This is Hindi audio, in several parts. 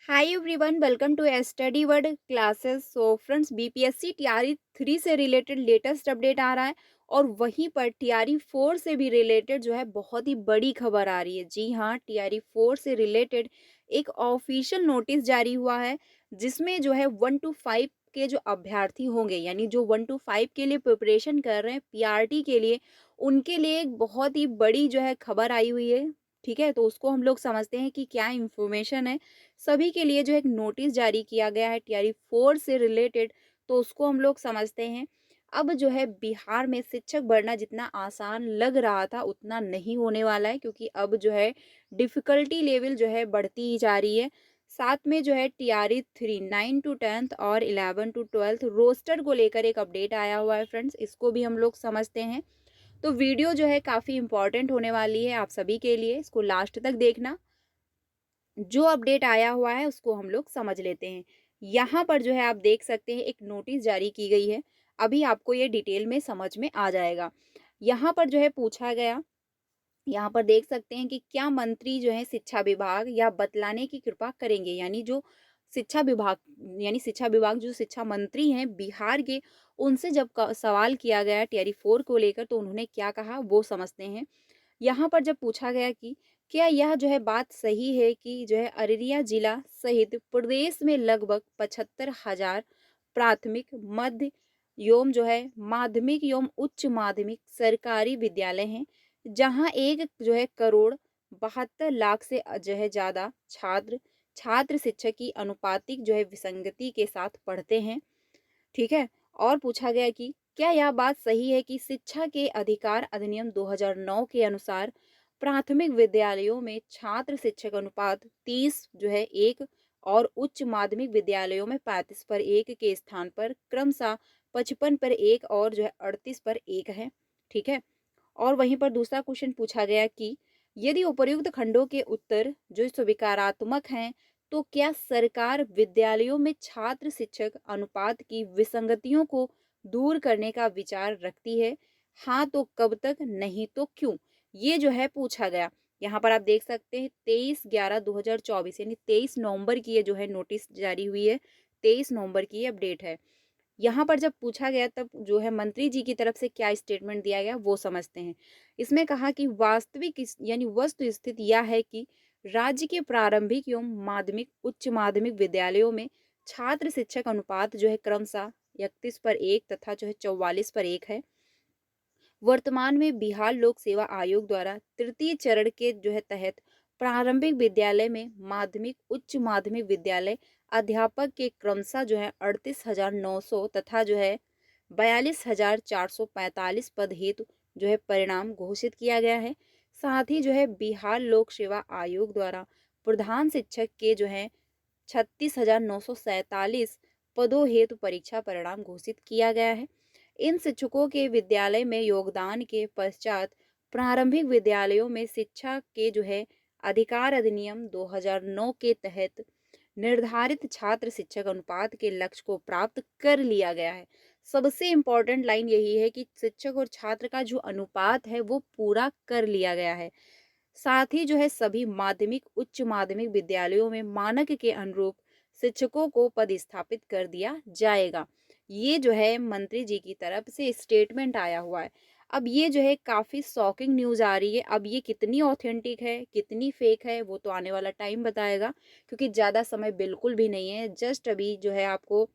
Hi everyone, welcome to study word classes. So friends, BPSC TRE 3 से रिलेटेड लेटेस्ट अपडेट आ रहा है और वहीं पर टीआरई 4 से भी रिलेटेड जो है बहुत ही बड़ी खबर आ रही है। जी हाँ, टीआरई 4 से रिलेटेड एक ऑफिशियल नोटिस जारी हुआ है जिसमें जो है 1 टू 5 के जो अभ्यर्थी होंगे, यानी जो 1 टू 5 के लिए प्रिपरेशन कर रहे हैं पीआरटी के लिए, उनके लिए एक बहुत ही बड़ी जो है खबर आई हुई है। ठीक है, तो उसको हम लोग समझते हैं कि क्या इंफॉर्मेशन है। सभी के लिए जो एक नोटिस जारी किया गया है टीआरई 4 से रिलेटेड, तो उसको हम लोग समझते हैं। अब जो है बिहार में शिक्षक बनना जितना आसान लग रहा था उतना नहीं होने वाला है, क्योंकि अब जो है डिफ़िकल्टी लेवल जो है बढ़ती ही जा रही है। साथ में जो है टीआरई 3 9 टू 10th और 11 टू 12th रोस्टर को लेकर एक अपडेट आया हुआ है फ्रेंड्स, इसको भी हम लोग समझते हैं। तो वीडियो जो है काफ़ी इंपॉर्टेंट होने वाली है आप सभी के लिए, इसको लास्ट तक देखना। जो अपडेट आया हुआ है उसको हम लोग समझ लेते हैं। यहाँ पर जो है आप देख सकते हैं एक नोटिस जारी की गई है। अभी आपको ये डिटेल में समझ में आ जाएगा। यहाँ पर जो है पूछा गया, यहाँ पर देख सकते हैं कि क्या मंत्री जो है शिक्षा विभाग या बतलाने की कृपा करेंगे, यानी जो शिक्षा विभाग, यानी शिक्षा विभाग जो शिक्षा मंत्री हैं बिहार के, उनसे जब सवाल किया गया टीआरई 4 को लेकर तो उन्होंने क्या कहा वो समझते हैं। यहाँ पर जब पूछा गया कि क्या यह जो है बात सही है कि जो है अररिया जिला सहित प्रदेश में लगभग 75,000 प्राथमिक मध्य एवं जो है माध्यमिक एवं उच्च माध्यमिक सरकारी विद्यालय हैं, जहाँ एक जो है करोड़ 72 लाख से जो है ज़्यादा छात्र छात्र शिक्षक की अनुपातिक जो है विसंगति के साथ पढ़ते हैं। ठीक है। और पूछा गया कि क्या यह बात सही है कि शिक्षा के अधिकार अधिनियम 2009 के अनुसार प्राथमिक विद्यालयों में छात्र शिक्षक अनुपात 30 जो है 1 और उच्च माध्यमिक विद्यालयों में 35 पर 1 के स्थान पर क्रमशः 55 पर 1 और जो है 38 पर 1 है। ठीक है। और वहीं पर दूसरा क्वेश्चन पूछा गया कि यदि उपर्युक्त खंडों के उत्तर जो स्वीकारात्मक हैं, तो क्या सरकार विद्यालयों में छात्र शिक्षक अनुपात की विसंगतियों को दूर करने का विचार रखती है? हाँ तो कब तक, नहीं तो क्यों? ये जो है पूछा गया। यहाँ पर आप देख सकते हैं 23/11/2024 यानी 23 नवंबर की ये जो है नोटिस जारी हुई है। 23 नवंबर की ये अपडेट है। यहाँ पर जब पूछा गया तब जो है मंत्री जी की तरफ से क्या स्टेटमेंट दिया गया वो समझते हैं। इसमें कहा कि वास्तविक यानी वस्तु स्थिति यह है कि राज्य के प्रारंभिक एवं माध्यमिक उच्च माध्यमिक विद्यालयों में छात्र शिक्षक अनुपात जो है क्रमशः 31 पर 1 तथा जो है 44 पर 1 है। वर्तमान में बिहार लोक सेवा आयोग द्वारा तृतीय चरण के जो है तहत प्रारंभिक विद्यालय में माध्यमिक उच्च माध्यमिक विद्यालय अध्यापक के क्रमशः जो है 38,900 तथा जो है 42,445 पद हेतु जो है परिणाम घोषित किया गया है। साथ ही जो है बिहार लोक सेवा आयोग द्वारा प्रधान शिक्षक के जो है 36,947 पदों हेतु परीक्षा परिणाम घोषित किया गया है। इन शिक्षकों के विद्यालय में योगदान के पश्चात प्रारंभिक विद्यालयों में शिक्षा के जो है अधिकार अधिनियम 2009 के तहत निर्धारित छात्र शिक्षक अनुपात के लक्ष्य को प्राप्त कर लिया गया है। सबसे इम्पोर्टेंट लाइन यही है कि शिक्षक और छात्र का जो अनुपात है वो पूरा कर लिया गया है। साथ ही जो है सभी माध्यमिक उच्च माध्यमिक विद्यालयों में मानक के अनुरूप शिक्षकों को पदस्थापित कर दिया जाएगा। ये जो है मंत्री जी की तरफ से स्टेटमेंट आया हुआ है। अब ये जो है काफ़ी शॉकिंग न्यूज़ आ रही है। अब ये कितनी ऑथेंटिक है, कितनी फेक है, वो तो आने वाला टाइम बताएगा, क्योंकि ज़्यादा समय बिल्कुल भी नहीं है। जस्ट अभी जो है आपको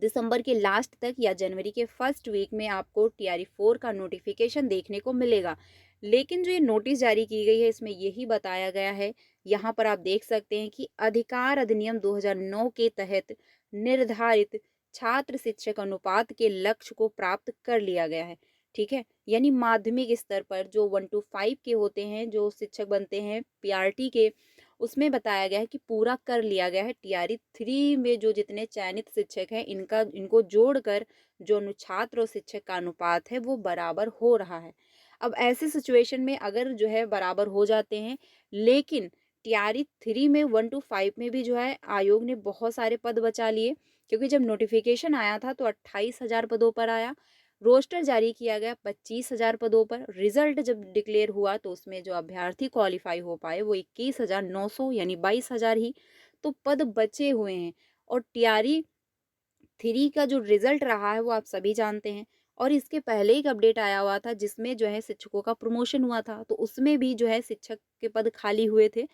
दिसंबर के लास्ट तक या जनवरी के फर्स्ट वीक में आपको टीआरई 4 का नोटिफिकेशन देखने को मिलेगा। लेकिन जो ये नोटिस जारी की गई है इसमें यही बताया गया है, यहाँ पर आप देख सकते हैं कि अधिकार अधिनियम 2009 के तहत निर्धारित छात्र शिक्षक अनुपात के लक्ष्य को प्राप्त कर लिया गया है। ठीक है, यानी माध्यमिक स्तर पर जो 1 टू 5 के होते हैं, जो शिक्षक बनते हैं पीआरटी के, उसमें बताया गया है कि पूरा कर लिया गया है। टीआरई 3 में जो जितने चयनित शिक्षक हैं इनको जोड़कर जो छात्र और शिक्षक का अनुपात है वो बराबर हो रहा है। अब ऐसे सिचुएशन में अगर जो है बराबर हो जाते हैं, लेकिन टीआरई 3 में 1 टू 5 में भी जो है आयोग ने बहुत सारे पद बचा लिए, क्योंकि जब नोटिफिकेशन आया था तो 28,000 पदों पर आया। रोस्टर जारी किया गया 25,000 पदों पर। रिजल्ट जब डिक्लेयर हुआ तो उसमें जो अभ्यर्थी क्वालिफाई हो पाए वो 21,900 यानी 22,000 ही। तो पद बचे हुए हैं। और टीआरई 3 का जो रिजल्ट रहा है वो आप सभी जानते हैं। और इसके पहले एक अपडेट आया हुआ था जिसमें जो है शिक्षकों का प्रमोशन हुआ था, तो उसमें भी जो है शिक्षक के पद खाली हुए थे।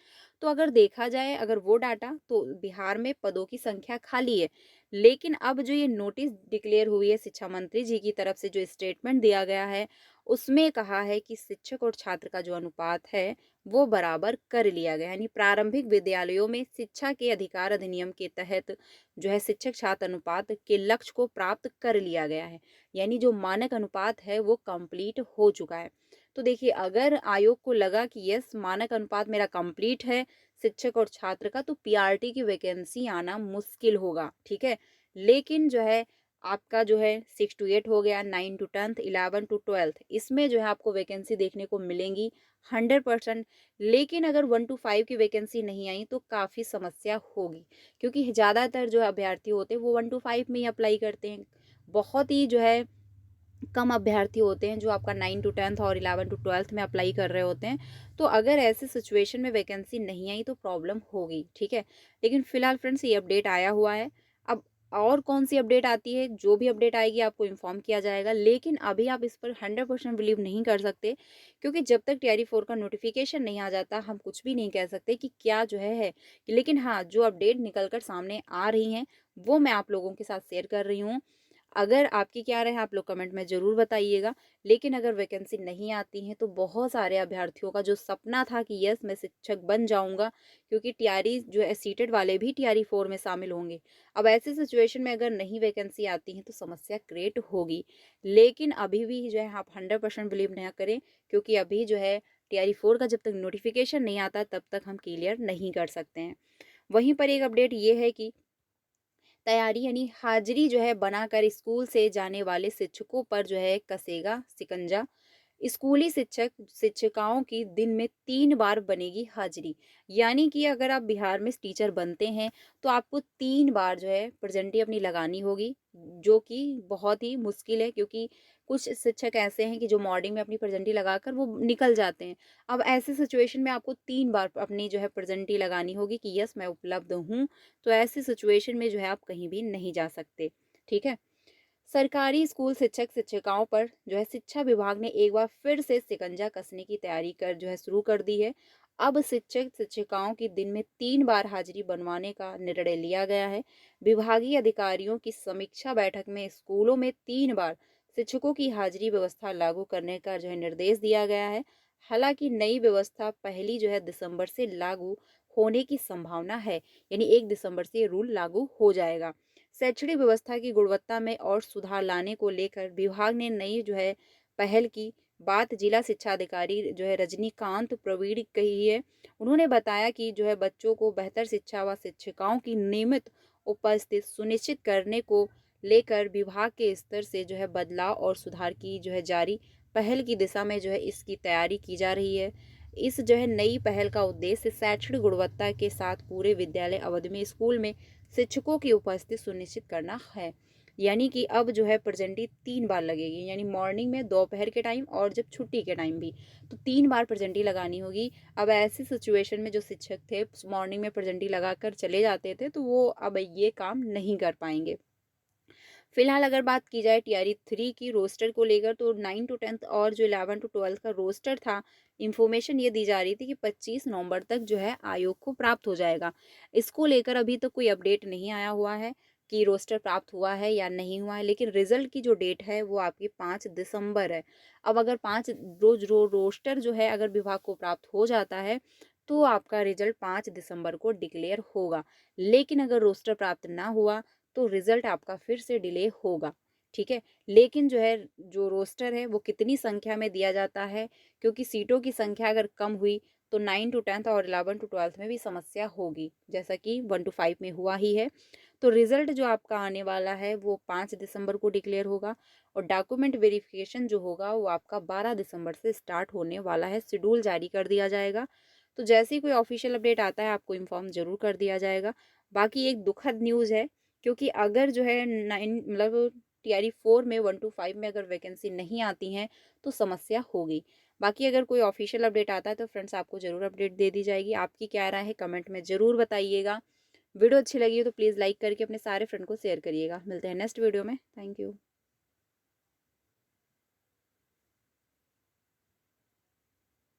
तो अगर देखा जाए, अगर वो डाटा, तो बिहार में पदों की संख्या खाली है। लेकिन अब जो ये नोटिस डिक्लेयर हुई है शिक्षा मंत्री जी की तरफ से, जो स्टेटमेंट दिया गया है, उसमें कहा है कि शिक्षक और छात्र का जो अनुपात है वो बराबर कर लिया गया है। यानी प्रारंभिक विद्यालयों में शिक्षा के अधिकार अधिनियम के तहत जो है शिक्षक छात्र अनुपात के लक्ष्य को प्राप्त कर लिया गया है। यानी जो मानक अनुपात है वो कंप्लीट हो चुका है। तो देखिए, अगर आयोग को लगा कि यस, मानक अनुपात मेरा कंप्लीट है शिक्षक और छात्र का, तो पीआरटी की वैकेंसी आना मुश्किल होगा, ठीक है। लेकिन जो है आपका जो है 6 to 8 हो गया, 9 to 10th, 11 to 12th, इसमें जो है आपको वैकेंसी देखने को मिलेंगी 100%। लेकिन अगर 1 to 5 की वैकेंसी नहीं आई तो काफ़ी समस्या होगी, क्योंकि ज़्यादातर जो अभ्यर्थी होते हैं वो 1 to 5 में ही अप्लाई करते हैं। बहुत ही जो है कम अभ्यर्थी होते हैं जो आपका 9 to 10th और 11 to 12th में अप्लाई कर रहे होते हैं। तो अगर ऐसे सिचुएशन में वैकेंसी नहीं आई तो प्रॉब्लम होगी, ठीक है। लेकिन फिलहाल फ्रेंड्स ये अपडेट आया हुआ है। अब और कौन सी अपडेट आती है, जो भी अपडेट आएगी आपको इन्फॉर्म किया जाएगा। लेकिन अभी आप इस पर 100% बिलीव नहीं कर सकते, क्योंकि जब तक टीआरई 4 का नोटिफिकेशन नहीं आ जाता हम कुछ भी नहीं कह सकते कि क्या जो है। लेकिन हाँ, जो अपडेट निकल कर सामने आ रही हैं वो मैं आप लोगों के साथ शेयर कर रही हूँ। अगर आपकी क्या राय है आप लोग कमेंट में ज़रूर बताइएगा। लेकिन अगर वैकेंसी नहीं आती है तो बहुत सारे अभ्यर्थियों का जो सपना था कि यस मैं शिक्षक बन जाऊंगा, क्योंकि टीआरई जो है सीटेड वाले भी टीआरई 4 में शामिल होंगे। अब ऐसी सिचुएशन में अगर नहीं वैकेंसी आती है तो समस्या क्रिएट होगी। लेकिन अभी भी जो है आप 100% बिलीव ना करें, क्योंकि अभी जो है टीआरई 4 का जब तक नोटिफिकेशन नहीं आता तब तक हम क्लियर नहीं कर सकते हैं। वहीं पर एक अपडेट ये है कि तैयारी यानी हाजिरी जो है बनाकर स्कूल से जाने वाले शिक्षकों पर जो है कसेगा शिकंजा। स्कूली शिक्षक शिक्षिकाओं की दिन में 3 बार बनेगी हाजिरी। यानी कि अगर आप बिहार में टीचर बनते हैं तो आपको 3 बार जो है प्रेजेंटी अपनी लगानी होगी, जो कि बहुत ही मुश्किल है, क्योंकि कुछ शिक्षक ऐसे हैं कि जो मॉर्निंग में अपनी प्रेजेंटी लगाकर वो निकल जाते हैं। अब ऐसे सिचुएशन में आपको 3 बार अपनी जो है प्रेजेंटी लगानी होगी कि यस मैं उपलब्ध हूँ। तो ऐसी सिचुएशन में जो है आप कहीं भी नहीं जा सकते, ठीक है। सरकारी स्कूल शिक्षक शिक्षिकाओं पर जो है शिक्षा विभाग ने एक बार फिर से शिकंजा कसने की तैयारी कर जो है शुरू कर दी है। अब शिक्षक शिक्षिकाओं की दिन में 3 बार हाजिरी बनवाने का निर्णय लिया गया है। विभागीय अधिकारियों की समीक्षा बैठक में स्कूलों में 3 बार शिक्षकों की हाजिरी व्यवस्था लागू करने का जो है निर्देश दिया गया है। हालांकि नई व्यवस्था 1 दिसंबर से लागू होने की संभावना है, यानी 1 दिसंबर से ये रूल लागू हो जाएगा। शैक्षणिक व्यवस्था की गुणवत्ता में और सुधार लाने को लेकर विभाग ने नई जो है पहल की बात जिला शिक्षा अधिकारी जो है रजनीकांत प्रवीण कही है। उन्होंने बताया कि जो है बच्चों को बेहतर शिक्षा व शिक्षिकाओं की नियमित उपस्थिति सुनिश्चित करने को लेकर विभाग के स्तर से जो है बदलाव और सुधार की जो है जारी पहल की दिशा में जो है इसकी तैयारी की जा रही है। इस जो है नई पहल का उद्देश्य शैक्षणिक गुणवत्ता के साथ पूरे विद्यालय अवधि में स्कूल में शिक्षकों की उपस्थिति सुनिश्चित करना है। यानी कि अब जो है प्रेजेंटी 3 बार लगेगी, यानी मॉर्निंग में, दोपहर के टाइम और जब छुट्टी के टाइम भी, तो 3 बार प्रेजेंटी लगानी होगी। अब ऐसी सिचुएशन में जो शिक्षक थे मॉर्निंग में प्रेजेंटी लगाकर चले जाते थे तो वो अब ये काम नहीं कर पाएंगे। फिलहाल अगर बात की जाए टीआरई 3 की रोस्टर को लेकर, तो 9 to 10th और जो 11 to 12th का रोस्टर था, इंफॉर्मेशन ये दी जा रही थी कि 25 नवंबर तक जो है आयोग को प्राप्त हो जाएगा। इसको लेकर अभी तक कोई अपडेट नहीं आया हुआ है कि रोस्टर प्राप्त हुआ है या नहीं हुआ है। लेकिन रिजल्ट की जो डेट है वो आपकी 5 दिसंबर है। अब अगर 5 रोस्टर जो है अगर विभाग को प्राप्त हो जाता है तो आपका रिजल्ट 5 दिसंबर को डिक्लेयर होगा। लेकिन अगर रोस्टर प्राप्त ना हुआ तो रिजल्ट आपका फिर से डिले होगा, ठीक है। लेकिन जो है जो रोस्टर है वो कितनी संख्या में दिया जाता है, क्योंकि सीटों की संख्या अगर कम हुई तो 9 to 10th और 11 to 12th में भी समस्या होगी, जैसा कि 1 to 5 में हुआ ही है। तो रिजल्ट जो आपका आने वाला है वो 5 दिसंबर को डिक्लेयर होगा। और डॉक्यूमेंट वेरिफिकेशन जो होगा वो आपका 12 दिसंबर से स्टार्ट होने वाला है। शेड्यूल जारी कर दिया जाएगा। तो जैसे ही कोई ऑफिशियल अपडेट आता है आपको इन्फॉर्म जरूर कर दिया जाएगा। बाकी एक दुखद न्यूज़ है, क्योंकि अगर जो है 9 मतलब टीआरई 4 में 1 to 5 में अगर वैकेंसी नहीं आती हैं तो समस्या होगी। बाकी अगर कोई ऑफिशियल अपडेट आता है तो फ्रेंड्स आपको ज़रूर अपडेट दे दी जाएगी। आपकी क्या राय है कमेंट में ज़रूर बताइएगा। वीडियो अच्छी लगी हो तो प्लीज़ लाइक करके अपने सारे फ्रेंड को शेयर करिएगा। मिलते हैं नेक्स्ट वीडियो में। Thank you.